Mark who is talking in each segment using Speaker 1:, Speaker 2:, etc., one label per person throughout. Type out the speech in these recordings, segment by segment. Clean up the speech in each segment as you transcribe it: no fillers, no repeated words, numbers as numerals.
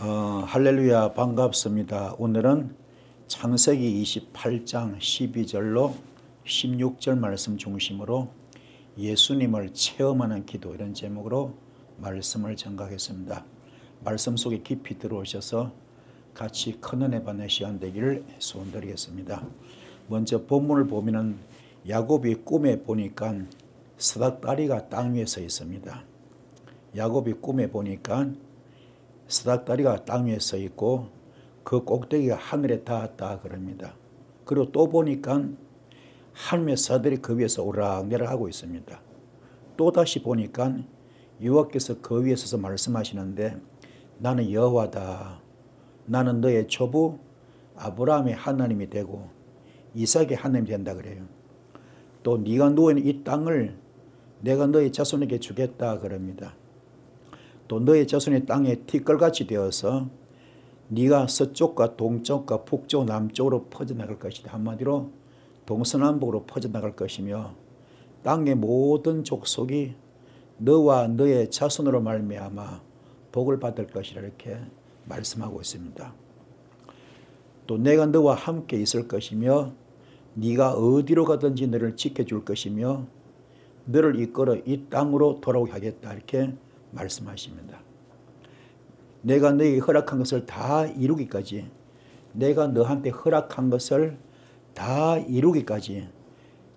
Speaker 1: 할렐루야 반갑습니다. 오늘은 창세기 28장 12절로 16절 말씀 중심으로 예수님을 체험하는 기도 이런 제목으로 말씀을 전가하겠습니다. 말씀 속에 깊이 들어오셔서 같이 큰 은혜 받는 시간 되기를 소원드리겠습니다. 먼저 본문을 보면은 야곱이 꿈에 보니까 스닥다리가 땅 위에 서 있습니다. 야곱이 꿈에 보니까 스닥다리가 땅 위에 서 있고 그 꼭대기가 하늘에 닿았다 그럽니다. 그리고 또 보니까 하늘의 사들이 그 위에서 오락내락 하고 있습니다. 또 다시 보니까 여호와께서 그 위에 서서 말씀하시는데 나는 여호와다. 나는 너의 조부 아브라함의 하나님이 되고 이삭의 하나님이 된다 그래요. 또 네가 누워있는 이 땅을 내가 너의 자손에게 주겠다 그럽니다. 또 너의 자손의 땅에 티끌같이 되어서 네가 서쪽과 동쪽과 북쪽 남쪽으로 퍼져나갈 것이다. 한마디로 동서남북으로 퍼져나갈 것이며 땅의 모든 족속이 너와 너의 자손으로 말미암아 복을 받을 것이라 이렇게 말씀하고 있습니다. 또 내가 너와 함께 있을 것이며 네가 어디로 가든지 너를 지켜줄 것이며 너를 이끌어 이 땅으로 돌아오게 하겠다 이렇게 말씀하십니다. 내가 너에게 허락한 것을 다 이루기까지 내가 너한테 허락한 것을 다 이루기까지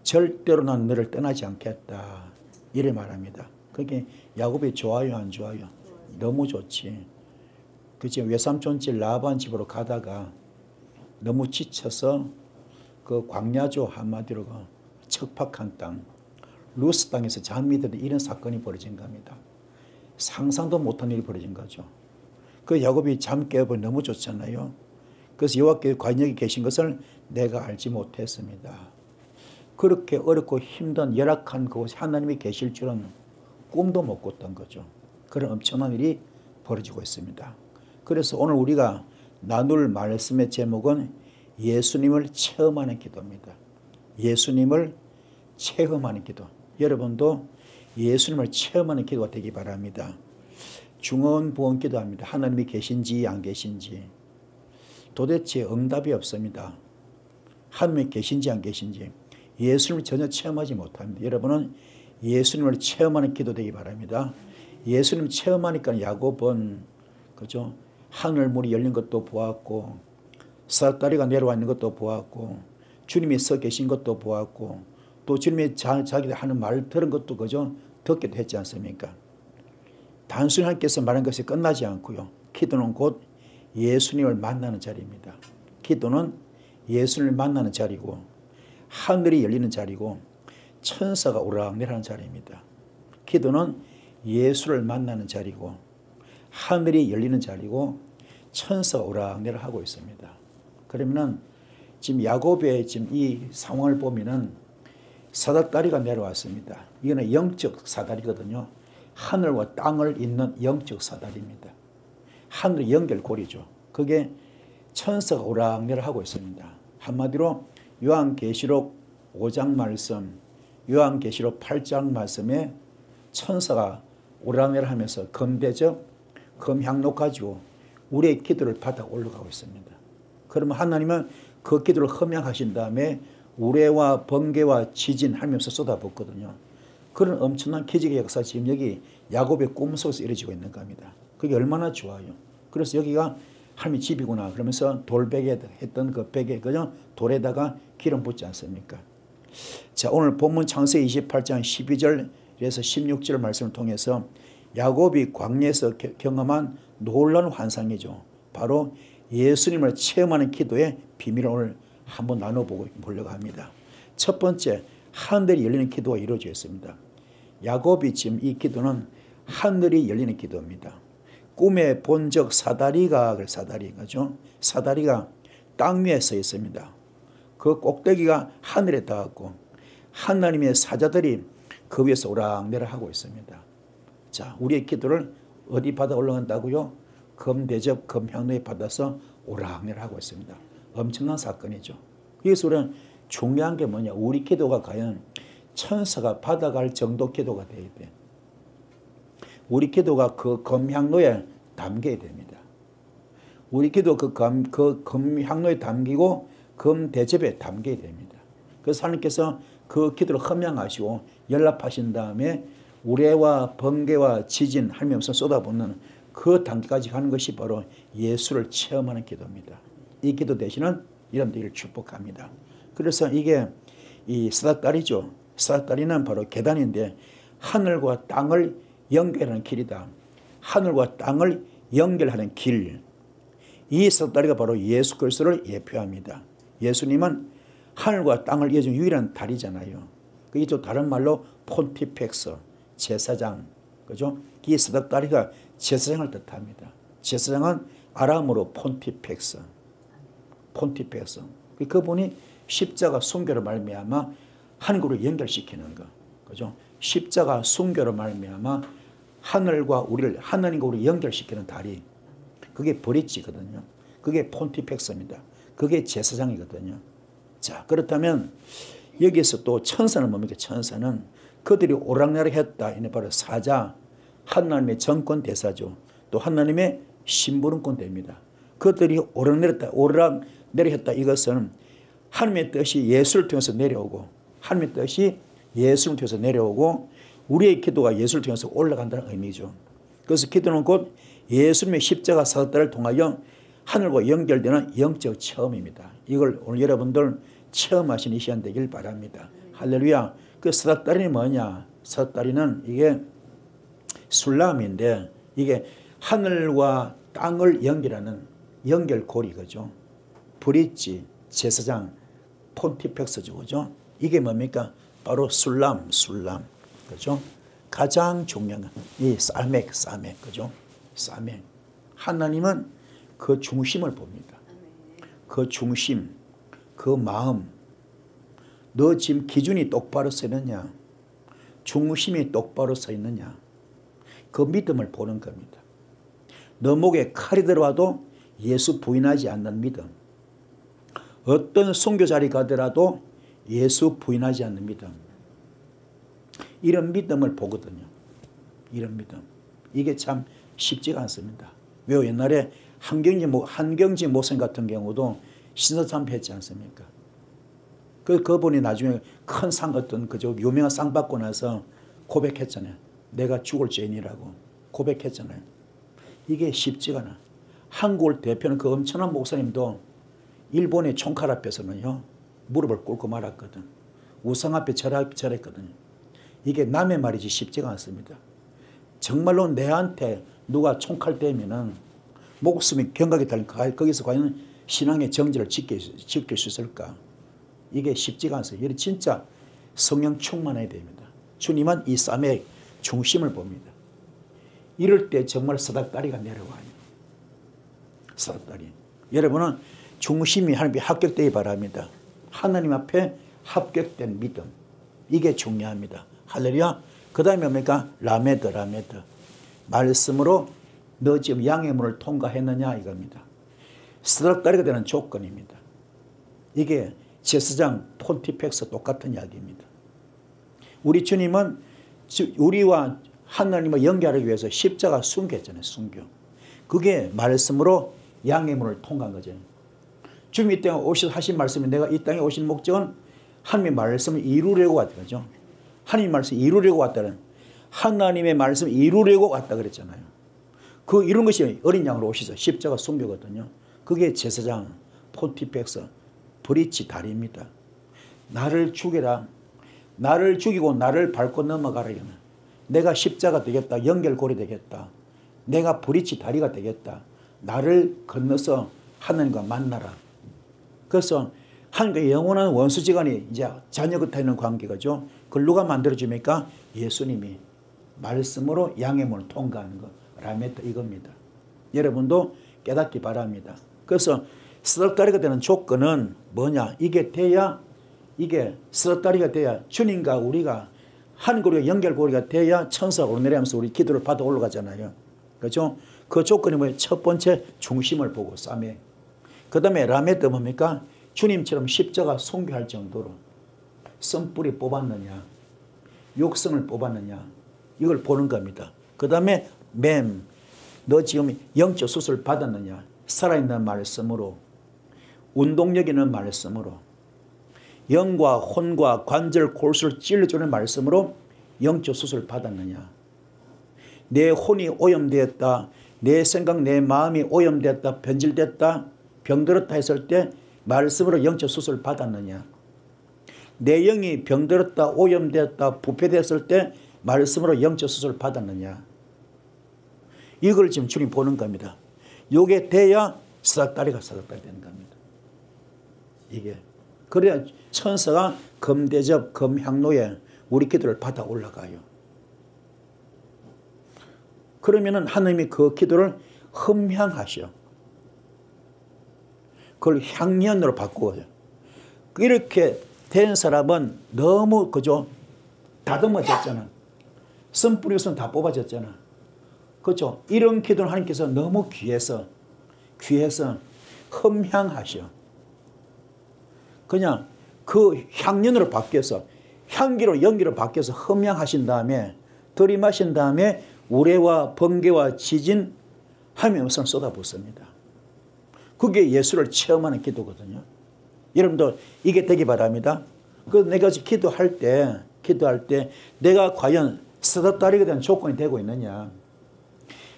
Speaker 1: 절대로 난 너를 떠나지 않겠다 이래 말합니다. 그게 야곱이 좋아요 안 좋아요? 너무 좋지. 그치? 외삼촌 집 라반 집으로 가다가 너무 지쳐서 그 광야죠 한마디로 그 척박한 땅 루스 땅에서 장미들이 이런 사건이 벌어진 겁니다. 상상도 못한 일이 벌어진 거죠. 그 야곱이 잠 깨어보니 너무 좋잖아요. 그래서 여호와께서 과연 여기 계신 것을 내가 알지 못했습니다. 그렇게 어렵고 힘든 열악한 그곳에 하나님이 계실 줄은 꿈도 못 꿨던 거죠. 그런 엄청난 일이 벌어지고 있습니다. 그래서 오늘 우리가 나눌 말씀의 제목은 예수님을 체험하는 기도입니다. 예수님을 체험하는 기도. 여러분도 예수님을 체험하는 기도가 되기 바랍니다. 중언부언 기도합니다. 하나님이 계신지 안 계신지. 도대체 응답이 없습니다. 하나님이 계신지 안 계신지. 예수님을 전혀 체험하지 못합니다. 여러분은 예수님을 체험하는 기도 되기 바랍니다. 예수님 체험하니까 야곱은 그죠? 하늘문이 열린 것도 보았고 스닥다리가 내려와 있는 것도 보았고 주님이 서 계신 것도 보았고 또 주님이 자기들 하는 말을 들은 것도 그죠? 듣기도 했지 않습니까? 단순히 하나님께서 말한 것이 끝나지 않고요. 기도는 곧 예수님을 만나는 자리입니다. 기도는 예수님을 만나는 자리고 하늘이 열리는 자리고 천사가 오락내락하는 자리입니다. 기도는 예수를 만나는 자리고 하늘이 열리는 자리고 천사가 오락내락하고 있습니다. 그러면은 지금 야곱의 지금 이 상황을 보면은 사닥다리가 내려왔습니다. 이거는 영적 사다리거든요. 하늘과 땅을 잇는 영적 사다리입니다. 하늘의 연결고리죠. 그게 천사가 오락내락하고 있습니다. 한마디로 요한계시록 5장 말씀, 요한계시록 8장 말씀에 천사가 오락내락하면서 금대접, 금향로 가지고 우리의 기도를 받아 올라가고 있습니다. 그러면 하나님은 그 기도를 흠양하신 다음에 우레와 번개와 지진 하면서 쏟아붓거든요. 그런 엄청난 기적의 역사 지금 여기 야곱의 꿈속에서 이루어지고 있는 겁니다. 그게 얼마나 좋아요. 그래서 여기가 하나님의 집이구나 그러면서 돌베개 했던 그 베개 그냥 돌에다가 기름 붓지 않습니까? 자, 오늘 본문 창세기 28장 12절에서 16절 말씀을 통해서 야곱이 광야에서 경험한 놀라운 환상이죠. 바로 예수님을 체험하는 기도의 비밀을 오늘 한번 나눠보려고 합니다. 첫 번째, 하늘이 열리는 기도가 이루어져 있습니다. 야곱이 지금 이 기도는 하늘이 열리는 기도입니다. 꿈에 본 적 사다리가 그죠? 사다리가 땅 위에 서 있습니다. 그 꼭대기가 하늘에 닿았고 하나님의 사자들이 그 위에서 오락내락하고 있습니다. 자, 우리의 기도를 어디 받아 올라간다고요? 금대접, 금향로에 받아서 오락내락하고 있습니다. 엄청난 사건이죠. 그래서 우리는 중요한 게 뭐냐? 우리 기도가 과연 천사가 받아갈 정도 기도가 돼야 돼. 우리 기도가 그 금향로에 담겨야 됩니다. 우리 기도 금 향로에 담기고 금 대접에 담겨야 됩니다. 그래서 하나님께서 그 기도를 흠양하시고 연락하신 다음에 우레와 번개와 지진 하나님 없어 쏟아붓는 그 단계까지 가는 것이 바로 예수를 체험하는 기도입니다. 이 기도 대신은 여러분들을 축복합니다. 그래서 이게 이 사닥다리죠. 사닥다리는 바로 계단인데 하늘과 땅을 연결하는 길이다. 하늘과 땅을 연결하는 길. 이 사닥다리가 바로 예수 그리스도를 예표합니다. 예수님은 하늘과 땅을 이어준 유일한 다리잖아요. 그게 또 다른 말로 폰티펙스, 제사장. 그죠? 이 사닥다리가 제사장을 뜻합니다. 제사장은 아람어로 폰티펙스. 폰티펙스. 그분이 십자가 순교로 말미암아 하늘과 연결시키는 거. 그죠? 십자가 순교로 말미암아 하늘과 우리를 하나님과 우리를 연결시키는 다리. 그게 브릿지거든요. 그게 폰티펙스입니다. 그게 제사장이거든요. 자, 그렇다면 여기에서 또 천사는 뭡니까? 천사는 그들이 오락내락했다. 이는 바로 사자, 하나님의 정권 대사죠. 또 하나님의 심부름권 됩니다. 그들이 오락내락했다. 이것은 하나님의 뜻이 예수를 통해서 내려오고 하나님의 뜻이 예수를 통해서 내려오고 우리의 기도가 예수를 통해서 올라간다는 의미죠. 그래서 기도는 곧 예수님의 십자가 사역을 통하여 하늘과 연결되는 영적 체험입니다. 이걸 오늘 여러분들 체험하시는 이 시간 되길 바랍니다. 할렐루야. 그 사닥다리는 뭐냐? 사닥다리는 이게 술람인데 이게 하늘과 땅을 연결하는 연결고리거죠. 브릿지, 제사장, 폰티펙스죠. 그죠? 이게 뭡니까? 바로 술람. 그죠? 가장 중요한 이 사맥. 그죠? 사맥. 하나님은 그 중심을 봅니다. 그 중심, 그 마음. 너 지금 기준이 똑바로 서 있느냐? 중심이 똑바로 서 있느냐? 그 믿음을 보는 겁니다. 너 목에 칼이 들어와도 예수 부인하지 않는 믿음. 어떤 선교 자리 가더라도 예수 부인하지 않는 믿음. 이런 믿음을 보거든요. 이런 믿음. 이게 참 쉽지가 않습니다. 왜 옛날에 한경지 목사님 같은 경우도 신사참배했지 않습니까? 그분이 나중에 큰 상 어떤 그저 유명한 상 받고 나서 고백했잖아요. 내가 죽을 죄인이라고 고백했잖아요. 이게 쉽지가 않아. 한국을 대표하는 그 엄청난 목사님도 일본의 총칼 앞에서는요 무릎을 꿇고 말았거든. 우상 앞에 절했거든요. 이게 남의 말이지 쉽지가 않습니다. 정말로 내한테 누가 총칼 대면은 목숨이 경각이 달린 거기서 과연 신앙의 정지를 지킬 수 있을까? 이게 쉽지가 않습니다. 이게 진짜 성령 충만해야 됩니다. 주님은 이 쌈의 중심을 봅니다. 이럴 때 정말 사닥다리가 내려와요. 사닥다리. 여러분은 중심이 하나님께 합격되기 바랍니다. 하나님 앞에 합격된 믿음. 이게 중요합니다. 할렐루야. 그 다음에 뭡니까? 라메드. 말씀으로 너 지금 양의 문을 통과했느냐 이겁니다. 사닥다리가 되는 조건입니다. 이게 제사장 폰티펙스 똑같은 이야기입니다. 우리 주님은 우리와 하나님을 연결하기 위해서 십자가 순교했잖아요. 순교. 그게 말씀으로 양의 문을 통과한 거죠. 주님이 이 땅에 하신 말씀이 내가 이 땅에 오신 목적은 하나님의 말씀을 이루려고 왔다. 그죠? 하나님의 말씀을 이루려고 왔다는 하나님의 말씀을 이루려고 왔다 그랬잖아요. 그 이룬 것이 어린 양으로 오시죠. 십자가 순교거든요. 그게 제사장 폰티펙스 브릿지 다리입니다. 나를 죽여라. 나를 죽이고 나를 밟고 넘어가라. 내가 십자가 되겠다. 연결고리 되겠다. 내가 브릿지 다리가 되겠다. 나를 건너서 하나님과 만나라. 그래서 하나님과 영원한 원수지간이 이제 자녀 곁에 있는 관계가죠. 그걸 누가 만들어줍니까? 예수님이 말씀으로 양의 문을 통과하는 것. 라메트 이겁니다. 여러분도 깨닫기 바랍니다. 그래서 사닥다리가 되는 조건은 뭐냐? 이게 사닥다리가 돼야 주님과 우리가 하늘고리가 연결고리가 돼야 천사가 오르내리면서 우리 기도를 받아 올라가잖아요. 그렇죠? 그 조건이 뭐예요? 첫 번째 중심을 보고 싸매. 그 다음에 라메드 뭡니까? 주님처럼 십자가 순교할 정도로 선뿌리 뽑았느냐, 육성을 뽑았느냐, 이걸 보는 겁니다. 그 다음에 너 지금 영적 수술 받았느냐, 살아있는 말씀으로, 운동력 있는 말씀으로, 영과 혼과 관절 골수를 찔러주는 말씀으로 영적 수술을 받았느냐. 내 혼이 오염되었다, 내 생각 내 마음이 오염됐다, 변질됐다, 병들었다 했을 때 말씀으로 영적 수술을 받았느냐. 내 영이 병들었다, 오염되었다, 부패됐을 때 말씀으로 영적 수술을 받았느냐. 이걸 지금 주님 보는 겁니다. 이게 돼야 사닥다리가 사닥다리 되는 겁니다. 이게. 그래야 천사가 금대접, 금향로에 우리 기도를 받아 올라가요. 그러면은 하나님이 그 기도를 흠향하셔. 그걸 향연으로 바꾸어요. 이렇게 된 사람은 너무 그죠? 다듬어졌잖아. 씀 뿌리고선 다 뽑아졌잖아. 그렇죠? 이런 기도를 하나님께서 너무 귀해서 흠향하셔. 그냥 그 향연으로 바뀌어서 향기로 연기로 바뀌어서 흠향하신 다음에 들이마신 다음에 우레와 번개와 지진 하나님의 음성을 쏟아붓습니다. 그게 예수를 체험하는 기도거든요. 여러분도 이게 되기 바랍니다. 그 내가 기도할 때 내가 과연 사닥다리가 대한 조건이 되고 있느냐,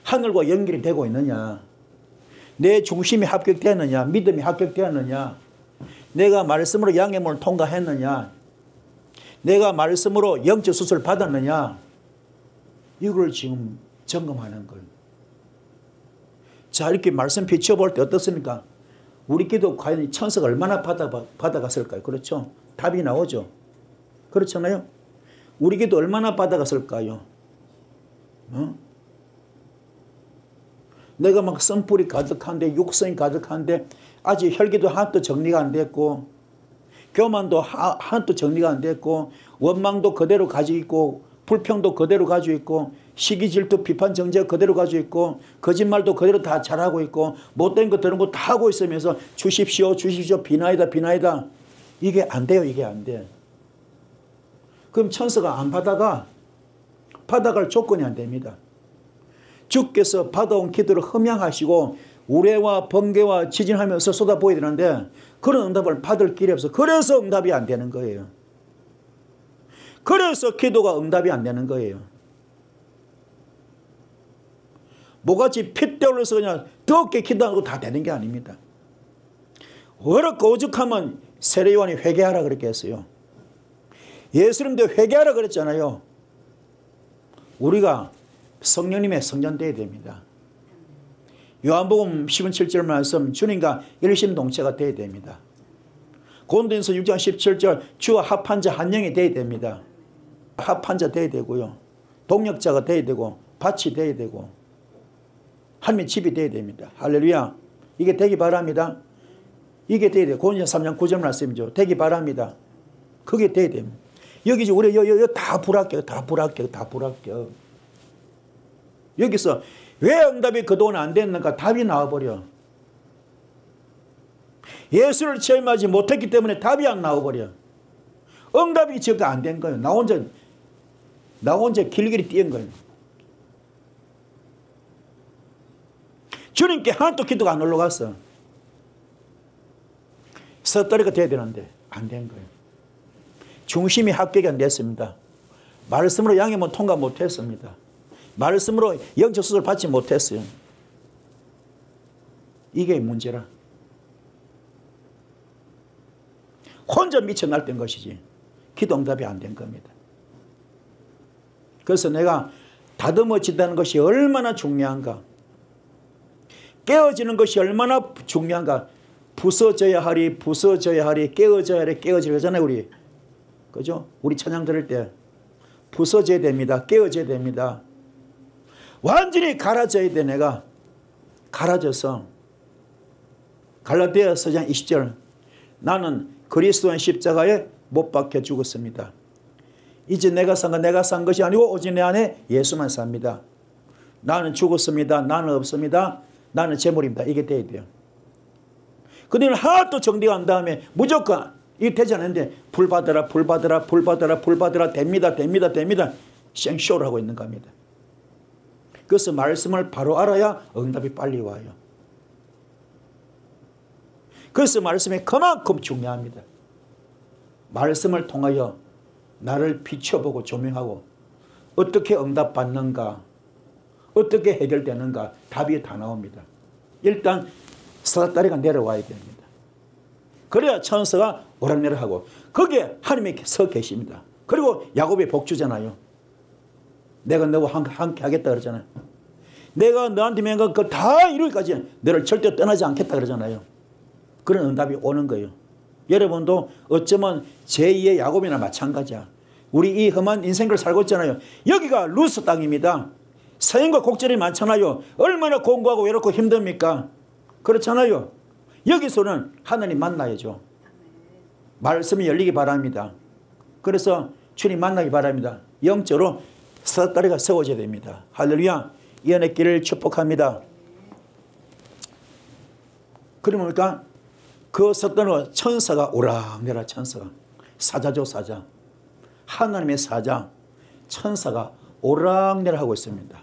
Speaker 1: 하늘과 연결이 되고 있느냐, 내 중심이 합격되었느냐, 믿음이 합격되었느냐, 내가 말씀으로 양해문을 통과했느냐, 내가 말씀으로 영적 수술을 받았느냐, 이걸 지금 점검하는 거예요. 자, 이렇게 말씀 비춰볼 때 어떻습니까? 우리 기도 과연 천사가 얼마나 받아갔을까요? 그렇죠? 답이 나오죠. 그렇잖아요? 우리 기도 얼마나 받아갔을까요? 내가 막 쓴뿌리 가득한데, 육성이 가득한데 아직 혈기도 하나도 정리가 안 됐고, 교만도 하나도 정리가 안 됐고, 원망도 그대로 가지고 있고, 불평도 그대로 가지고 있고, 시기 질투 비판 정죄가 그대로 가지고 있고, 거짓말도 그대로 다 잘하고 있고, 못된 거 들은 거 다 하고 있으면서 주십시오 비나이다. 이게 안 돼요. 이게 안 돼. 그럼 천사가 안 받아갈 조건이 안 됩니다. 주께서 받아온 기도를 흠양하시고 우레와 번개와 지진하면서 쏟아부어야 되는데 그런 응답을 받을 길이 없어. 그래서 응답이 안 되는 거예요. 그래서 기도가 응답이 안 되는 거예요. 뭐같이 핏대 올려서 그냥 뜨겁게 기도하고 다 되는 게 아닙니다. 어렵고 오죽하면 세례요한이 회개하라 그렇게 했어요. 예수님도 회개하라 그랬잖아요. 우리가 성령님의 성전돼야 됩니다. 요한복음 17절 말씀, 주님과 일심동체가 돼야 됩니다. 고린도전서 6장 17절, 주와 합한 자 한 영이 돼야 됩니다. 합한 자 돼야 되고요. 동력자가 돼야 되고, 밭이 돼야 되고, 하나님의 집이 돼야 됩니다. 할렐루야. 이게 되기 바랍니다. 이게 돼야 돼요. 고린도전서 3장 9절 말씀이죠. 되기 바랍니다. 그게 돼야 됩니다. 여기 우리 다 불합격. 여기서 왜 응답이 그동안 안 됐는가? 답이 나와버려. 예수를 체험하지 못했기 때문에 답이 안 나와버려. 응답이 지금 안 된 거예요. 나 혼자 길길이 뛰은 거예요. 주님께 하나도 기도가 안 올라갔어. 섣다리가 돼야 되는데 안 된 거예요. 중심이 합격이 안 됐습니다. 말씀으로 양해문 통과 못했습니다. 말씀으로 영적 수술을 받지 못했어요. 이게 문제라. 혼자 미쳐 날뛴 것이지 기도 응답이 안 된 겁니다. 그래서 내가 다듬어진다는 것이 얼마나 중요한가, 깨어지는 것이 얼마나 중요한가. 부서져야 하리, 깨어져야 하리, 깨어지잖아요 우리. 그죠? 우리 찬양 들을 때 부서져야 됩니다. 깨어져야 됩니다. 완전히 갈아져야 돼. 내가 갈아져서 갈라디아서 4장 20절, 나는 그리스도의 십자가에 못 박혀 죽었습니다. 이제 내가 산 것이 아니고 오직 내 안에 예수만 삽니다. 나는 죽었습니다. 나는 없습니다. 나는 재물입니다. 이게 돼야 돼요. 근데 하나도 정리가 안 다음에 무조건 이게 되지 않는데 불 받으라 됩니다. 생쇼를 하고 있는 겁니다. 그래서 말씀을 바로 알아야 응답이 빨리 와요. 그래서 말씀이 그만큼 중요합니다. 말씀을 통하여 나를 비춰보고 조명하고 어떻게 응답받는가, 어떻게 해결되는가 답이 다 나옵니다. 일단 사다리가 내려와야 됩니다. 그래야 천사가 오락내락하고 거기에 하나님이 서 계십니다. 그리고 야곱의 복주잖아요. 내가 너와 함께 하겠다 그러잖아요. 내가 너한테 명한 거 다 이루기까지 너를 절대 떠나지 않겠다 그러잖아요. 그런 응답이 오는 거예요. 여러분도 어쩌면 제2의 야곱이나 마찬가지야. 우리 이 험한 인생을 살고 있잖아요. 여기가 루스 땅입니다. 서인과 곡절이 많잖아요. 얼마나 공부하고 외롭고 힘듭니까? 그렇잖아요. 여기서는 하나님 만나야죠. 말씀이 열리기 바랍니다. 그래서 주님 만나기 바랍니다. 영적으로 사다리가 세워져야 됩니다. 할렐루야. 이 안의 길을 축복합니다. 그러니까 그 사다리와 천사가 오락내락 천사가 사자죠 사자. 하나님의 사자 천사가 오락내락하고 있습니다.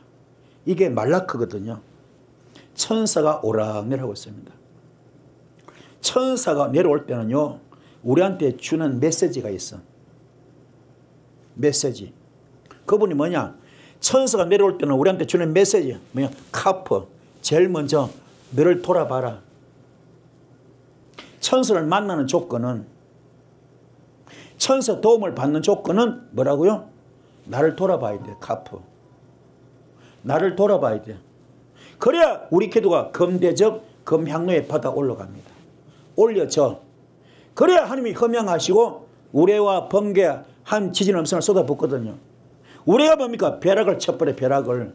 Speaker 1: 이게 말라크거든요. 천사가 오락내락하고 있습니다. 천사가 내려올 때는요. 우리한테 주는 메시지가 있어. 메시지. 그분이 뭐냐? 천사가 내려올 때는 우리한테 주는 메시지 뭐냐? 카프. 제일 먼저 너를 돌아봐라. 천사를 만나는 조건은, 천사 도움을 받는 조건은 뭐라고요? 나를 돌아봐야 돼. 카프. 나를 돌아봐야 돼. 그래야 우리 기도가 금대접 금향로에 받아 올라갑니다. 올려져. 그래야 하나님이 허명하시고 우레와 번개 한 지진 음성을 쏟아붓거든요. 우레가 뭡니까? 벼락을 쳐버려. 벼락을.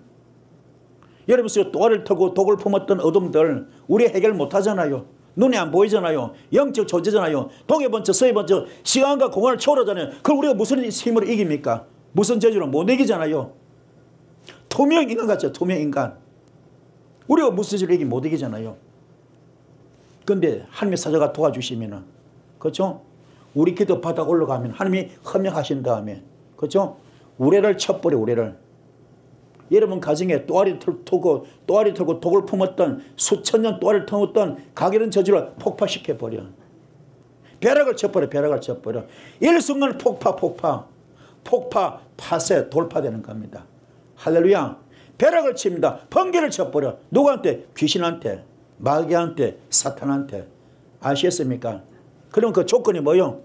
Speaker 1: 여러분 또아를 털고 독을 품었던 어둠들 우리 해결 못하잖아요. 눈에 안 보이잖아요. 영적 존재잖아요. 동해 번쩍 서해 번쩍 시간과 공간을 초월하잖아요. 그걸 우리가 무슨 힘으로 이깁니까? 무슨 저주로 못 이기잖아요. 투명 인간 같죠. 투명 인간. 우리가 무슨 저주로 못 이기잖아요. 그런데 하나님의 사자가 도와주시면, 그렇죠? 우리 기도 받아 올라가면 하나님이 허명하신 다음에, 그렇죠? 우레를 쳐버려. 우레를. 여러분 가정에 또아리 털고 독을 품었던 수천 년 또아리를 터었던 가게는 저주를 폭파시켜버려. 벼락을 쳐버려. 벼락을 쳐버려. 일순간 폭파 파쇄 돌파되는 겁니다. 할렐루야. 벼락을 칩니다. 번개를 쳐버려. 누구한테? 귀신한테, 마귀한테, 사탄한테. 아시겠습니까? 그럼 그 조건이 뭐요?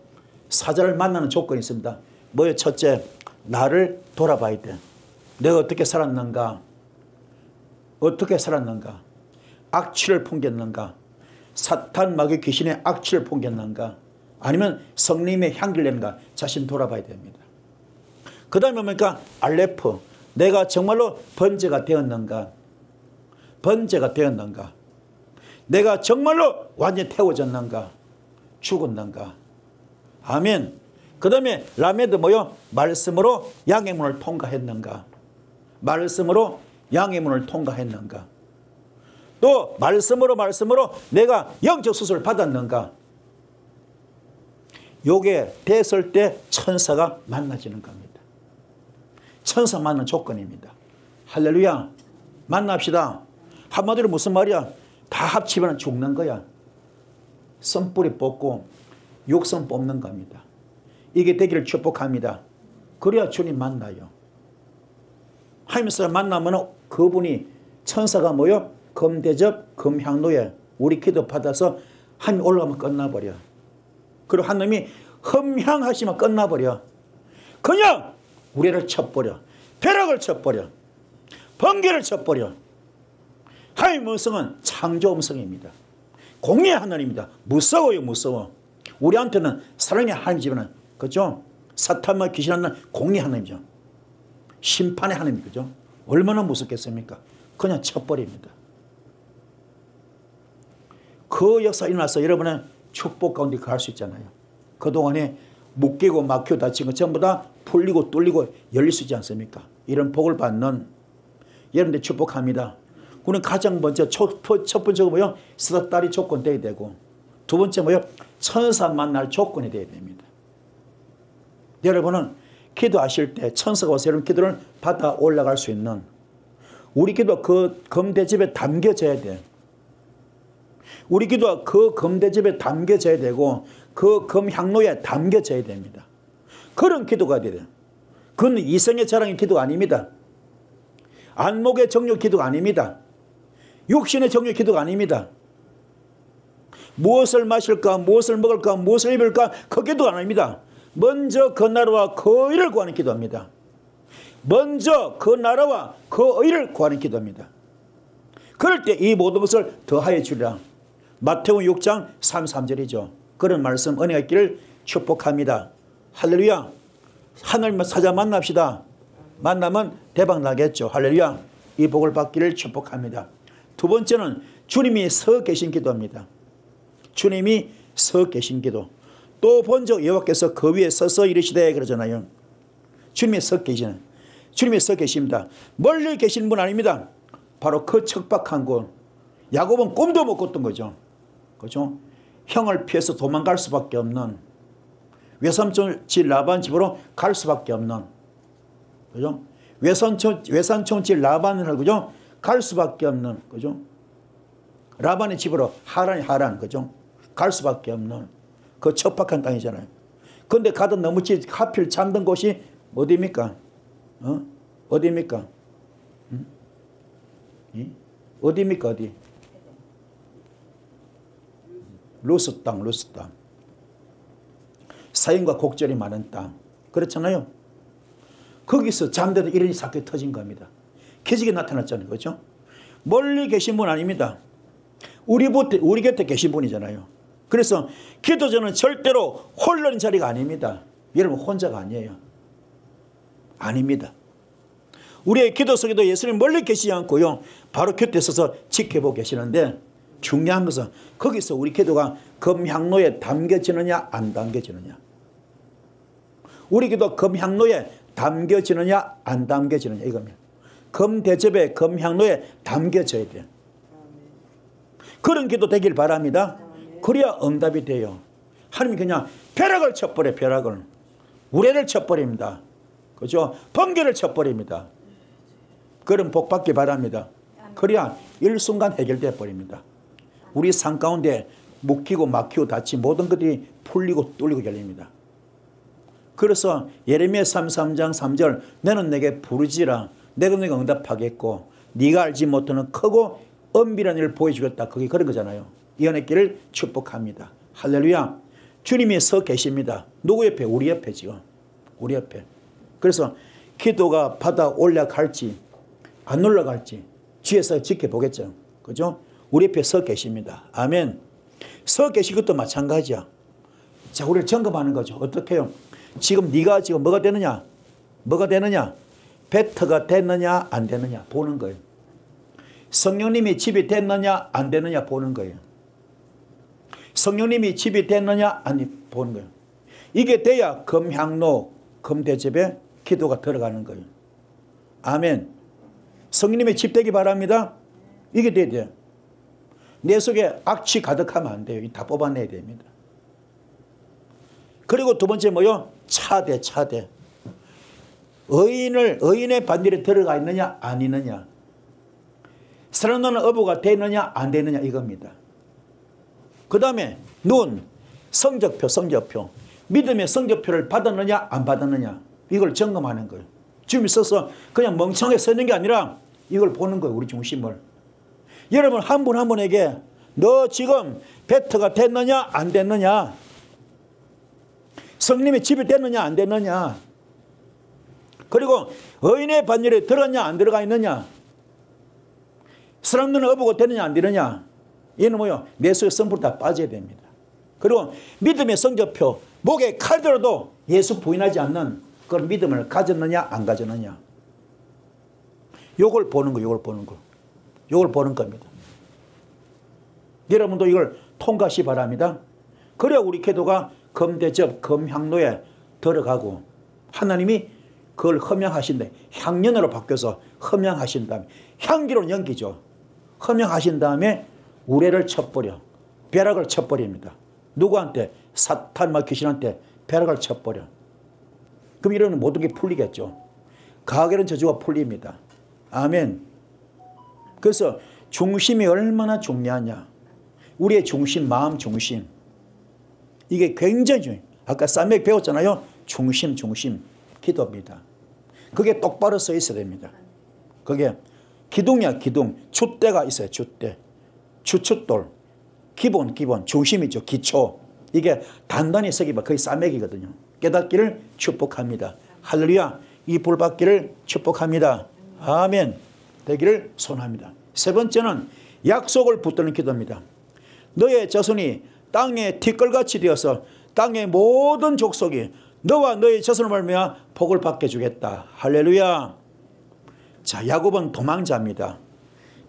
Speaker 1: 사자를 만나는 조건이 있습니다. 뭐요? 첫째, 나를 돌아봐야 돼. 내가 어떻게 살았는가? 어떻게 살았는가? 악취를 풍겼는가? 사탄 마귀 귀신의 악취를 풍겼는가? 아니면 성령의 향기를 냈는가? 자신 돌아봐야 됩니다. 그 다음에 뭡니까? 알레프. 내가 정말로 번제가 되었는가? 번제가 되었는가? 내가 정말로 완전히 태워졌는가? 죽었는가? 아멘. 그 다음에 라메드 뭐요? 말씀으로 양의 문을 통과했는가? 말씀으로 양의 문을 통과했는가? 또 말씀으로 내가 영적 수술을 받았는가? 요게 됐을 때 천사가 만나지는 겁니다. 천사 만난 조건입니다. 할렐루야. 만납시다. 한마디로 무슨 말이야? 다 합치면 죽는 거야. 선뿌리 뽑고 육선 뽑는 겁니다. 이게 되기를 축복합니다. 그래야 주님 만나요. 하나님 사람 만나면 그분이 천사가 뭐요? 금대접 금향로에 우리 기도 받아서 하나님 올라가면 끝나버려. 그리고 하나님이 흠향하시면 끝나버려. 그냥 우레를 쳐버려. 벼락을 쳐버려. 번개를 쳐버려. 하나님 음성은 창조 음성입니다. 공의의 하나님입니다. 무서워요. 무서워. 우리한테는 사랑의 하나님이지만, 그죠? 사탄과 귀신하는 공의의 하나님이죠. 심판의 하나님, 그죠? 얼마나 무섭겠습니까? 그냥 쳐버립니다. 그 역사 일어나서 여러분은 축복 가운데 갈 수 있잖아요. 그동안에 묶이고 막히고 다친 거 전부 다 풀리고 뚫리고 열릴 수 있지 않습니까? 이런 복을 받는 여러분들 축복합니다. 그는 가장 먼저 첫 번째가 뭐요? 사다리 조건 돼야 되고, 두 번째 뭐요? 천사 만날 조건이 돼야 됩니다. 여러분은 기도하실 때 천사가 와서 여러분 기도를 받아 올라갈 수 있는 우리 기도 그 금대접에 담겨져야 돼. 우리 기도가 그 금대접에 담겨져야 되고 그 금향로에 담겨져야 됩니다. 그런 기도가 돼요. 그건 이성의 자랑의 기도가 아닙니다. 안목의 정욕 기도가 아닙니다. 육신의 정욕 기도가 아닙니다. 무엇을 마실까, 무엇을 먹을까, 무엇을 입을까, 그 기도가 아닙니다. 먼저 그 나라와 그 의를 구하는 기도입니다. 먼저 그 나라와 그 의를 구하는 기도입니다. 그럴 때 이 모든 것을 더하여 주리라. 마태복음 6장 33절이죠. 그런 말씀 은혜가 있기를 축복합니다. 할렐루야. 하늘만 찾아 만납시다. 만나면 대박 나겠죠. 할렐루야. 이 복을 받기를 축복합니다. 두 번째는 주님이 서 계신 기도입니다. 주님이 서 계신 기도. 또 본적 여호와께서 그 위에 서서 이르시되 그러잖아요. 주님이 서 계시는, 주님이 서 계십니다. 멀리 계신 분 아닙니다. 바로 그 척박한 곳. 야곱은 꿈도 못 꿨던 거죠. 그렇죠? 형을 피해서 도망갈 수밖에 없는, 외삼촌 집 라반 집으로 갈 수밖에 없는, 그죠? 외삼촌 집 라반을, 그죠? 갈 수밖에 없는, 그죠? 라반의 집으로 하란, 그죠? 갈 수밖에 없는 그 척박한 땅이잖아요. 그런데 가도 너무 하필 잠든 곳이 어디입니까? 어디입니까? 어디입니까? 어디? 루스 땅. 사형과 곡절이 많은 땅. 그렇잖아요. 거기서 잠대도 이런 사건이 터진 겁니다. 기적이 나타났잖아요. 그렇죠? 멀리 계신 분 아닙니다. 우리 곁에 계신 분이잖아요. 그래서 기도전은 절대로 홀른 자리가 아닙니다. 여러분 혼자가 아니에요. 아닙니다. 우리의 기도 속에도 예수님 멀리 계시지 않고요. 바로 곁에 서서 지켜보고 계시는데 중요한 것은 거기서 우리 기도가 금향로에 담겨지느냐 안 담겨지느냐. 우리 기도 금향로에 담겨지느냐 안 담겨지느냐 이겁니다. 금대접에 금향로에 담겨져야 돼요. 그런 기도 되길 바랍니다. 그래야 응답이 돼요. 하나님이 그냥 벼락을 쳐버려요. 벼락을. 우레를 쳐버립니다. 그죠? 번개를 쳐버립니다. 그런 복 받기 바랍니다. 그래야 일순간 해결되어 버립니다. 우리 삶 가운데 묶이고 막히고 닫힌 모든 것들이 풀리고 뚫리고 열립니다. 그래서 예레미야 33장 3절 너는 내게 부르지라 내가 너에게 응답하겠고 네가 알지 못하는 크고 엄밀한 일을 보여주겠다. 그게 그런 거잖아요. 이 은혜 길을 축복합니다. 할렐루야. 주님이 서 계십니다. 누구 옆에? 우리 옆에 지금. 우리 옆에. 그래서 기도가 받아 올라갈지 안 올라갈지 뒤에서 지켜보겠죠. 그죠? 우리 옆에 서 계십니다. 아멘. 서 계신 것도 마찬가지야. 자, 우리를 점검하는 거죠. 어떻게 해요? 지금 네가 지금 뭐가 되느냐? 뭐가 되느냐? 베터가 됐느냐 안 되느냐 보는 거예요. 성령님이 집이 됐느냐 안 되느냐 보는 거예요. 성령님이 집이 됐느냐 안 보는 거예요. 이게 돼야 금향로 금대접에 기도가 들어가는 거예요. 아멘. 성령님의 집 되기 바랍니다. 이게 돼야 돼요. 내 속에 악취 가득하면 안 돼요. 다 뽑아내야 됩니다. 그리고 두 번째 뭐요? 차대. 의인의 반열에 들어가 있느냐 안 있느냐. 사랑하는 어부가 되느냐 안 되느냐 이겁니다. 그 다음에 눈, 성적표. 믿음의 성적표를 받았느냐 안 받았느냐 이걸 점검하는 거예요. 주님이 써서 그냥 멍청하게 서 있는 게 아니라 이걸 보는 거예요. 우리 중심을. 여러분 한 분 한 분에게 너 지금 베터가 됐느냐 안 됐느냐, 성령의 집이 됐느냐 안 됐느냐, 그리고 의인의 반열에 들어갔냐 안 들어가 있느냐, 사람들은 어부가 되느냐 안 되느냐, 얘는 뭐요? 내 속에 성불 다 빠져야 됩니다. 그리고 믿음의 성적표, 목에 칼 들어도 예수 부인하지 않는 그런 믿음을 가졌느냐 안 가졌느냐, 요걸 보는 거, 요걸 보는 겁니다. 여러분도 이걸 통과시 바랍니다. 그래야 우리 기도가 금대접, 금향로에 들어가고 하나님이 그걸 흠양하신다. 향연으로 바뀌어서 흠양하신 다음에, 향기로는 연기죠. 흠양하신 다음에 우레를 쳐버려, 벼락을 쳐버립니다. 누구한테? 사탄과 귀신한테 벼락을 쳐버려. 그럼 이러면 모든 게 풀리겠죠. 가결은 저주가 풀립니다. 아멘. 그래서 중심이 얼마나 중요하냐. 우리의 중심, 마음 중심. 이게 굉장히 중요해요. 아까 쌈맥 배웠잖아요. 중심, 기도입니다. 그게 똑바로 서 있어야 됩니다. 그게 기둥이야, 기둥. 줏대가 있어요, 줏대. 주춧돌. 기본, 중심이죠, 기초. 이게 단단히 서기봐. 거의 쌈맥이거든요. 깨닫기를 축복합니다. 할렐루야. 이 불받기를 축복합니다. 아멘. 되기를 소원합니다. 세 번째는 약속을 붙드는 기도입니다. 너의 자손이 땅에 티끌같이 되어서 땅의 모든 족속이 너와 너의 자손을 말미암아 복을 받게 주겠다. 할렐루야. 자, 야곱은 도망자입니다.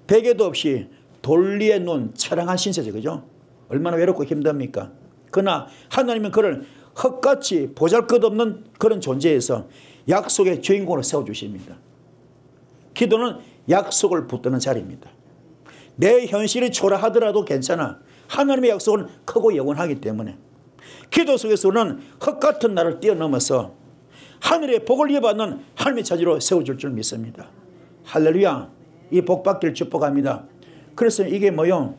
Speaker 1: 베개도 없이 돌 위에 누운 처량한 신세죠. 그죠? 얼마나 외롭고 힘듭니까? 그러나 하나님은 그를 흙같이 보잘것없는 그런 존재에서 약속의 주인공으로 세워주십니다. 기도는 약속을 붙드는 자리입니다. 내 현실이 초라하더라도 괜찮아. 하나님의 약속은 크고 영원하기 때문에 기도 속에서는 흙같은 나를 뛰어넘어서 하늘의 복을 이어받는 하나님의 자리로 세워줄 줄 믿습니다. 할렐루야. 이 복 받기를 축복합니다. 그래서 이게 뭐요?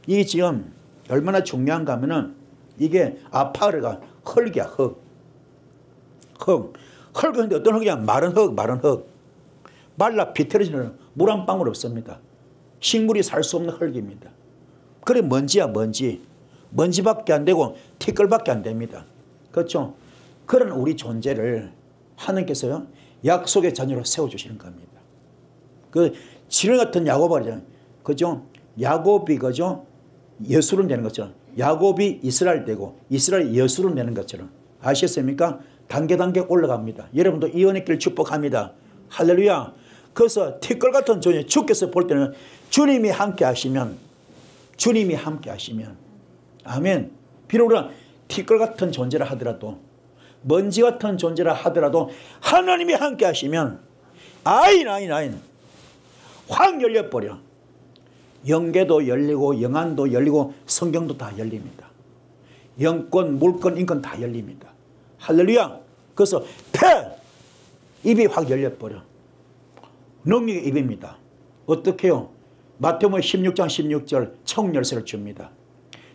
Speaker 1: 이게 지금 얼마나 중요한가 하면은 이게 아파르가 흙이야, 흙. 흙은 어떤 흙이냐? 마른 흙. 말라 비틀어지는 물 한 방울 없습니다. 식물이 살 수 없는 흙입니다. 그래 먼지야, 먼지. 먼지밖에 안 되고 티끌밖에 안 됩니다. 그렇죠? 그런 우리 존재를 하나님께서요, 약속의 자녀로 세워주시는 겁니다. 그 지렁이 같은 야곱이잖아요. 그죠? 야곱이 그죠? 여수를 내는 것처럼 야곱이 이스라엘 되고 이스라엘이 여수를 내는 것처럼 아시겠습니까? 단계 올라갑니다. 여러분도 이 은혜 길 축복합니다. 할렐루야. 그래서 티끌 같은 존재 주께서 볼 때는 주님이 함께 하시면 아멘. 비록 우리가 티끌 같은 존재라 하더라도 먼지 같은 존재라 하더라도 하나님이 함께 하시면 아인 확 열려버려. 영계도 열리고 영안도 열리고 성경도 다 열립니다. 영권, 물권, 인권 다 열립니다. 할렐루야. 그래서 입이 확 열려버려. 능력의 입입니다. 어떻게 해요? 마태복음 16장 16절 청열쇠를 줍니다.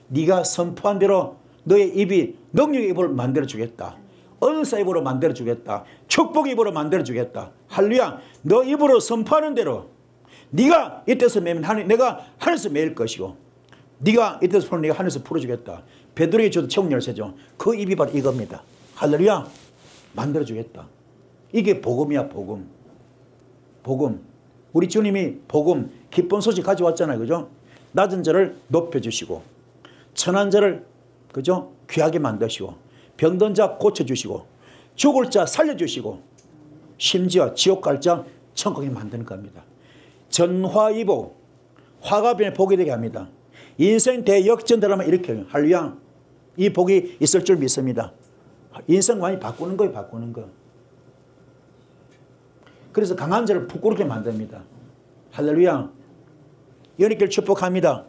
Speaker 1: 네가 선포한 대로 너의 입이 능력의 입을 만들어주겠다. 은사 입으로 만들어주겠다. 축복 입으로 만들어주겠다. 할렐루야. 너 입으로 선포하는 대로 네가 이때서 매면 내가 하늘에서 매일 것이고 네가 이때서 풀면 내가 하늘에서 풀어주겠다. 베드로에게 줘도 청열쇠죠. 그 입이 바로 이겁니다. 할렐루야. 만들어주겠다. 이게 복음이야, 복음. 우리 주님이 복음, 기쁜 소식 가져왔잖아요. 그죠? 낮은 자를 높여주시고 천한 자를 그죠? 귀하게 만드시고 병든 자 고쳐주시고 죽을 자 살려주시고 심지어 지옥 갈 자 천국에 만드는 겁니다. 전화위복, 화가 변해 복이 되게 합니다. 인생 대역전되라면 이렇게 해요. 할렐루야. 이 복이 있을 줄 믿습니다. 인생 많이 바꾸는 거예요. 바꾸는 거. 그래서 강한 자를 부끄럽게 만듭니다. 할렐루야. 연예길 축복합니다.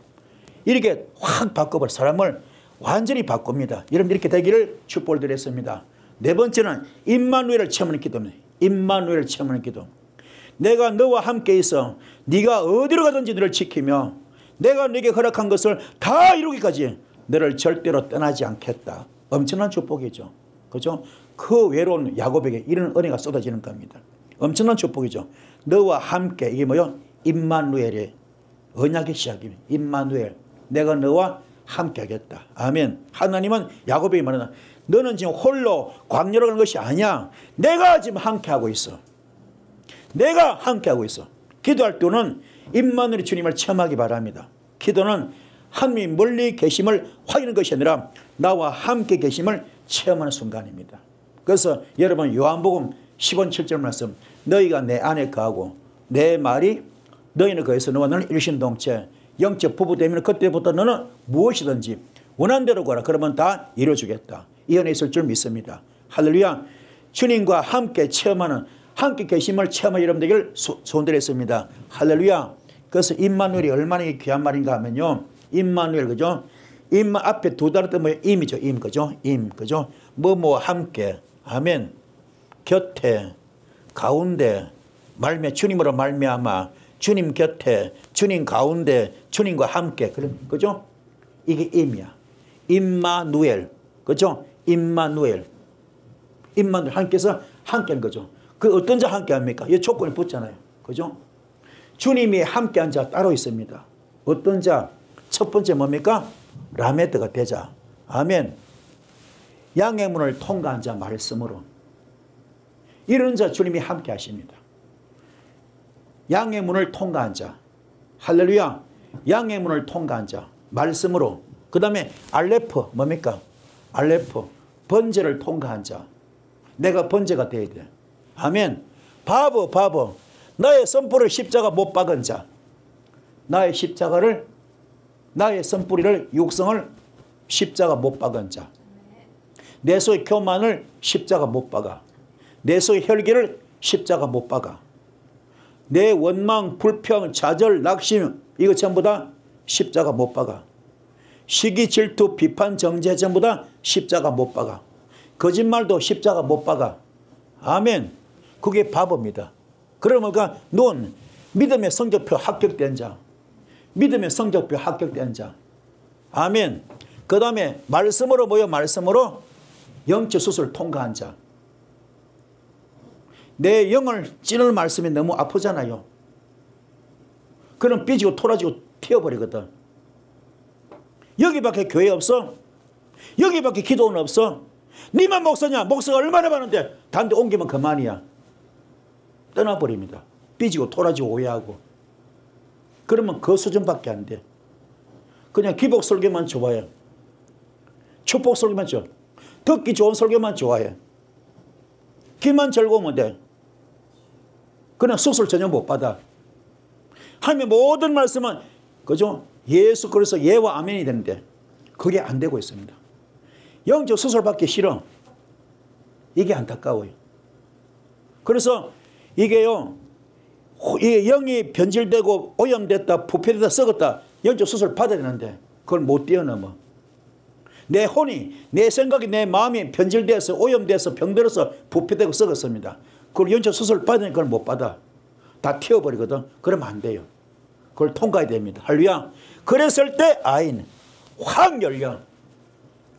Speaker 1: 이렇게 확 바꿔버려. 사람을 완전히 바꿉니다. 여러분 이렇게 되기를 축복을 드렸습니다. 네 번째는 임마누엘을 체험하는 기도입니다. 임마누엘을 체험하는 기도. 내가 너와 함께 있어 네가 어디로 가든지 너를 지키며 내가 네게 허락한 것을 다 이루기까지 너를 절대로 떠나지 않겠다. 엄청난 축복이죠. 그죠? 그 외로운 야곱에게 이런 은혜가 쏟아지는 겁니다. 엄청난 축복이죠. 너와 함께 이게 뭐요? 임마누엘의 언약의 시작입니다. 임마누엘. 내가 너와 함께 하겠다. 아멘. 하나님은 야곱에게 말하는 너는 지금 홀로 광야로 가는 것이 아니야. 내가 지금 함께 하고 있어. 내가 함께 하고 있어. 기도할 때는 임마누엘 주님을 체험하기 바랍니다. 기도는 하나님이 멀리 계심을 확인하는 것이 아니라 나와 함께 계심을 체험하는 순간입니다. 그래서 여러분 요한복음 10원 7절 말씀 너희가 내 안에 거하고 내 말이 너희는 거기서 너와 너는 일신동체 영적 부부되면 그때부터 너는 무엇이든지 원하는 대로 구하라. 그러면 다 이루어주겠다. 이 은혜 있을 줄 믿습니다. 할렐루야. 주님과 함께 체험하는 함께 계심을 체험한 여러분 되기를 소원드렸습니다. 할렐루야. 그래서 임마누엘이 얼마나 귀한 말인가 하면요. 임마누엘 그죠? 임 앞에 두 단어 뭐예요? 임이죠. 임 그죠? 임 그죠? 뭐뭐 함께. 아멘. 곁에 가운데 말미 주님으로 말미암아 주님 곁에 주님 가운데 주님과 함께 그죠? 이게 임이야. 임마누엘. 그죠? 임마누엘. 임마누엘. 하나님께서 함께한 거죠. 그 어떤 자 함께 합니까? 이 조건이 붙잖아요. 그죠? 주님이 함께한 자 따로 있습니다. 어떤 자? 첫 번째 뭡니까? 라메드가 되자. 아멘. 양의 문을 통과한 자 말씀으로. 이런 자 주님이 함께 하십니다. 양의 문을 통과한 자. 할렐루야. 양의 문을 통과한 자. 말씀으로. 그 다음에 알레프. 뭡니까? 알레프. 번제를 통과한 자. 내가 번제가 돼야 돼. 아멘. 바보. 나의 선뿌리를 십자가 못 박은 자. 나의 십자가를, 나의 선뿌리를, 육성을 십자가 못 박은 자. 내 속의 교만을 십자가 못 박아. 내 속의 혈기를 십자가 못 박아. 내 원망, 불평, 좌절, 낙심 이거 전부 다 십자가 못 박아. 시기, 질투, 비판, 정죄 전부 다 십자가 못 박아. 거짓말도 십자가 못 박아. 아멘. 그게 바보입니다. 그러니까 넌 믿음의 성적표 합격된 자. 믿음의 성적표 합격된 자. 아멘. 그 다음에 말씀으로 뭐요? 말씀으로 영적 수술을 통과한 자. 내 영을 찌르는 말씀이 너무 아프잖아요. 그럼 삐지고 토라지고 튀어버리거든. 여기밖에 교회 없어? 여기밖에 기도원 없어? 니만 목사냐? 목사가 얼마나 많은데 다른 데 옮기면 그만이야. 떠나버립니다. 삐지고 토라지고 오해하고. 그러면 그 수준밖에 안 돼. 그냥 기복 설교만 좋아해. 축복 설교만 좋아해. 듣기 좋은 설교만 좋아해. 귀만 즐거우면 돼. 그냥 수술 전혀 못 받아. 하나님의 모든 말씀은 그죠? 예수 그리스도 예와 아멘이 되는데 그게 안 되고 있습니다. 영적 수술 받기 싫어. 이게 안타까워요. 그래서 이게요, 이게 영이 변질되고 오염됐다, 부패됐다, 썩었다, 영적 수술 받아야 되는데 그걸 못 뛰어넘어. 내 혼이, 내 생각이, 내 마음이 변질되어서 오염돼서 병들어서 부패되고 썩었습니다. 그걸 영적 수술 받으니까 그걸 못 받아. 다 튀어버리거든. 그러면 안 돼요. 그걸 통과해야 됩니다. 할렐루야. 그랬을 때 아인 확 열려.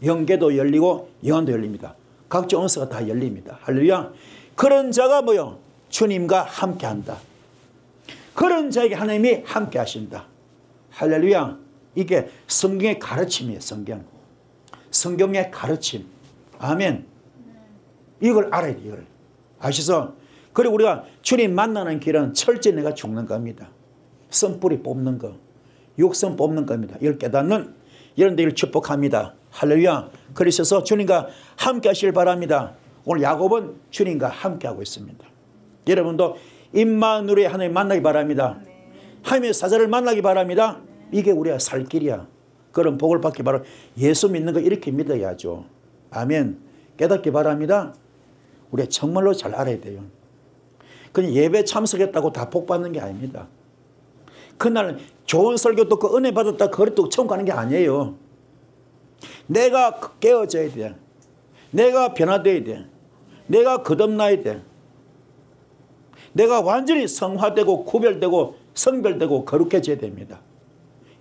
Speaker 1: 영계도 열리고 영안도 열립니다. 각종 은사가 다 열립니다. 할렐루야. 그런 자가 뭐요? 주님과 함께한다. 그런 자에게 하나님이 함께 하신다. 할렐루야. 이게 성경의 가르침이에요. 성경의 가르침. 아멘. 이걸 알아야 돼. 이걸. 아시죠? 그리고 우리가 주님 만나는 길은 철저히 내가 죽는 겁니다. 선뿌리 뽑는 거, 육성 뽑는 겁니다. 이걸 깨닫는 이런 데를 축복합니다. 할렐루야. 그러셔서 주님과 함께 하시길 바랍니다. 오늘 야곱은 주님과 함께 하고 있습니다. 여러분도 임마누엘의 하나님 만나기 바랍니다. 하나님의 사자를 만나기 바랍니다. 이게 우리가 살 길이야. 그런 복을 받기 바랍니다. 예수 믿는 거 이렇게 믿어야죠. 아멘. 깨닫기 바랍니다. 우리가 정말로 잘 알아야 돼요. 그냥 예배 참석했다고 다 복 받는 게 아닙니다. 그날 좋은 설교 듣고 은혜 받았다 그것도 처음 가는 게 아니에요. 내가 깨어져야 돼. 내가 변화돼야 돼. 내가 거듭나야 돼. 내가 완전히 성화되고 구별되고 성별되고 거룩해져야 됩니다.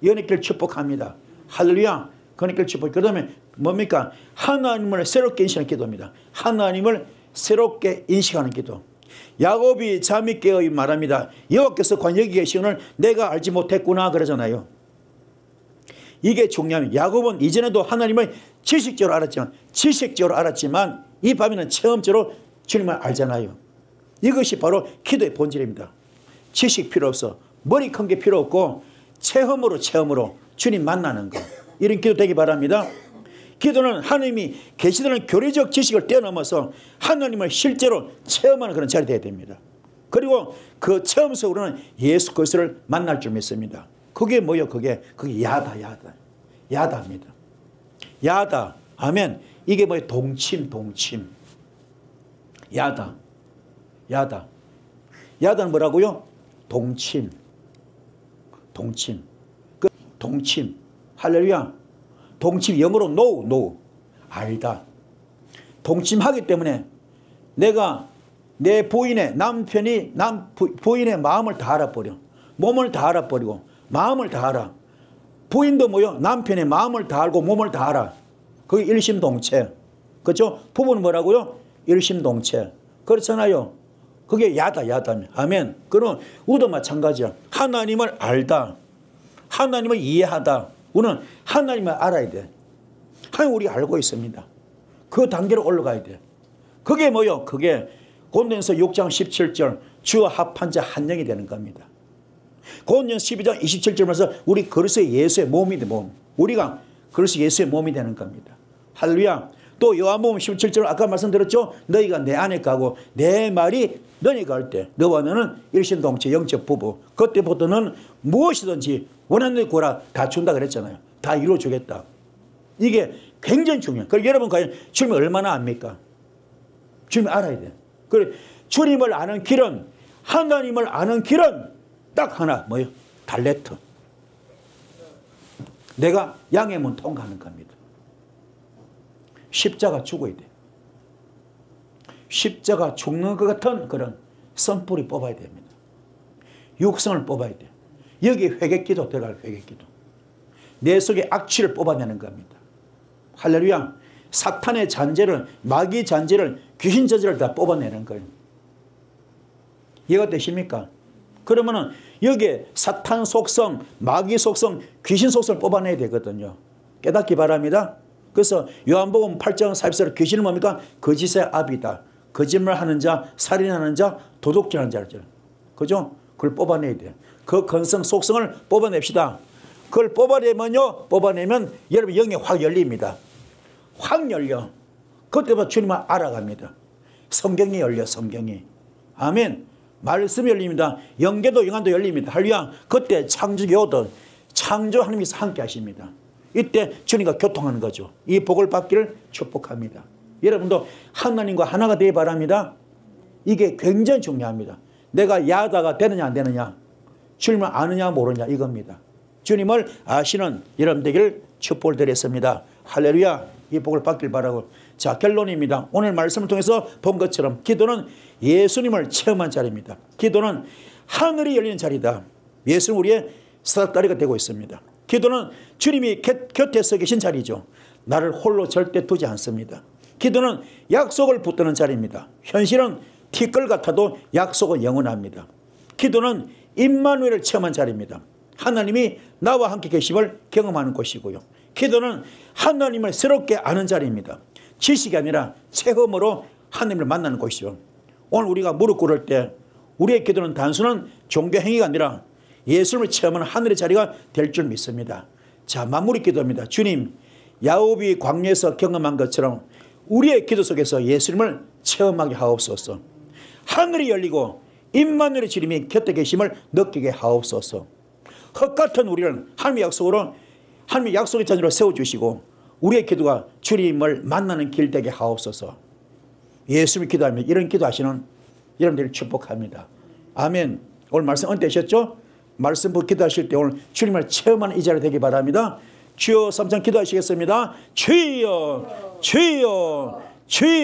Speaker 1: 연예길 축복합니다. 할렐루야. 연예길 축복. 그 다음에 뭡니까? 하나님을 새롭게 인식하는 기도입니다. 하나님을 새롭게 인식하는 기도. 야곱이 잠이 깨어 말합니다. 여호와께서 과연 여기 계시는 내가 알지 못했구나 그러잖아요. 이게 중요합니다. 야곱은 이전에도 하나님을 지식적으로 알았지만 이 밤에는 체험적으로 주님을 알잖아요. 이것이 바로 기도의 본질입니다. 지식 필요 없어. 머리 큰 게 필요 없고 체험으로 주님 만나는 거. 이런 기도 되기 바랍니다. 기도는 하나님이 계시다는 교리적 지식을 뛰어넘어서 하나님을 실제로 체험하는 그런 자리 되어야 됩니다. 그리고 그 체험 속으로는 예수 그리스도를 만날 줄 믿습니다. 그게 뭐예요? 그게 야다입니다. 야다. 아멘. 이게 뭐예요? 동침. 야다는 뭐라고요? 동침. 할렐루야. 동침 영어로 know. 알다. 동침하기 때문에 내가 내 부인의 부인의 마음을 다 알아버려. 몸을 다 알아버리고 마음을 다 알아. 부인도 뭐요? 남편의 마음을 다 알고 몸을 다 알아. 그게 일심동체. 그렇죠? 부부는 뭐라고요? 일심동체. 그렇잖아요. 그게 야다. 아멘. 그럼 우리도 마찬가지야. 하나님을 알다. 하나님을 이해하다. 우리는 하나님을 알아야 돼. 하나님 우리 알고 있습니다. 그 단계로 올라가야 돼. 그게 뭐요? 그게 고린도전서 6장 17절 주와 합한 자 한 영이 되는 겁니다. 고린도전서 12장 27절에서 우리 그리스도 예수의 몸이 돼. 몸. 우리가 그리스도 예수의 몸이 되는 겁니다. 할렐루야. 또 요한복음 17절 아까 말씀드렸죠. 너희가 내 안에 가고 내 말이 너희가 갈 때 너와 너는 일심동체 영적 부부. 그때부터는 무엇이든지 원하는 대로 구하라 다 준다 그랬잖아요. 다 이루어주겠다. 이게 굉장히 중요해요. 그럼 여러분 과연 주님이 얼마나 압니까? 주님이 알아야 돼요. 그래 주님을 아는 길은 하나님을 아는 길은 딱 하나 뭐예요? 달레트. 내가 양의 문 통과하는 겁니다. 십자가 죽어야 돼. 십자가 죽는 것 같은 그런 선불이 뽑아야 됩니다. 육성을 뽑아야 돼. 여기 회개기도 들어갈 회개기도. 내 속에 악취를 뽑아내는 겁니다. 할렐루야. 사탄의 잔재를, 마귀 잔재를, 귀신 잔재를 다 뽑아내는 거예요. 이해가 되십니까? 그러면은 여기에 사탄 속성, 마귀 속성, 귀신 속성을 뽑아내야 되거든요. 깨닫기 바랍니다. 그래서 요한복음 8장 40절 귀신은 뭡니까? 거짓의 압이다. 거짓말하는 자, 살인하는 자, 도둑질하는 자죠. 그죠? 그걸 뽑아내야 돼요. 그 건성 속성을 뽑아냅시다. 그걸 뽑아내면요, 뽑아내면 여러분 영이 확 열립니다. 확 열려. 그때부터 주님을 알아갑니다. 성경이 열려, 성경이. 아멘. 말씀이 열립니다. 영계도 영안도 열립니다. 할렐루야. 그때 창조교도 창조 하나님께서 함께 하십니다. 이때 주님과 교통하는 거죠. 이 복을 받기를 축복합니다. 여러분도 하나님과 하나가 되기 바랍니다. 이게 굉장히 중요합니다. 내가 야다가 되느냐 안 되느냐, 주님을 아느냐 모르느냐 이겁니다. 주님을 아시는 여러분 되기를 축복을 드렸습니다. 할렐루야. 이 복을 받길 바라고. 자, 결론입니다. 오늘 말씀을 통해서 본 것처럼 기도는 예수님을 체험한 자리입니다. 기도는 하늘이 열리는 자리다. 예수는 우리의 사닥다리가 되고 있습니다. 기도는 주님이 곁에서 계신 자리죠. 나를 홀로 절대 두지 않습니다. 기도는 약속을 붙드는 자리입니다. 현실은 티끌 같아도 약속은 영원합니다. 기도는 임마누엘을 체험한 자리입니다. 하나님이 나와 함께 계심을 경험하는 곳이고요. 기도는 하나님을 새롭게 아는 자리입니다. 지식이 아니라 체험으로 하나님을 만나는 곳이죠. 오늘 우리가 무릎 꿇을 때 우리의 기도는 단순한 종교 행위가 아니라 예수님을 체험하는 하늘의 자리가 될 줄 믿습니다. 자, 마무리 기도입니다. 주님, 야곱이 광야에서 경험한 것처럼 우리의 기도 속에서 예수님을 체험하게 하옵소서. 하늘이 열리고 임마누엘의 주님이 곁에 계심을 느끼게 하옵소서. 헛같은 우리를 하나님의 약속으로, 하나님의 약속의 자녀로 세워주시고 우리의 기도가 주님을 만나는 길 되게 하옵소서. 예수님이 기도하며 이런 기도하시는 여러분들을 축복합니다. 아멘. 오늘 말씀 언제셨죠? 말씀 보고 기도하실 때 오늘 주님을 체험하는 이 자리 되기 바랍니다. 주여 3장 기도하시겠습니다. 주여, 주여, 주여.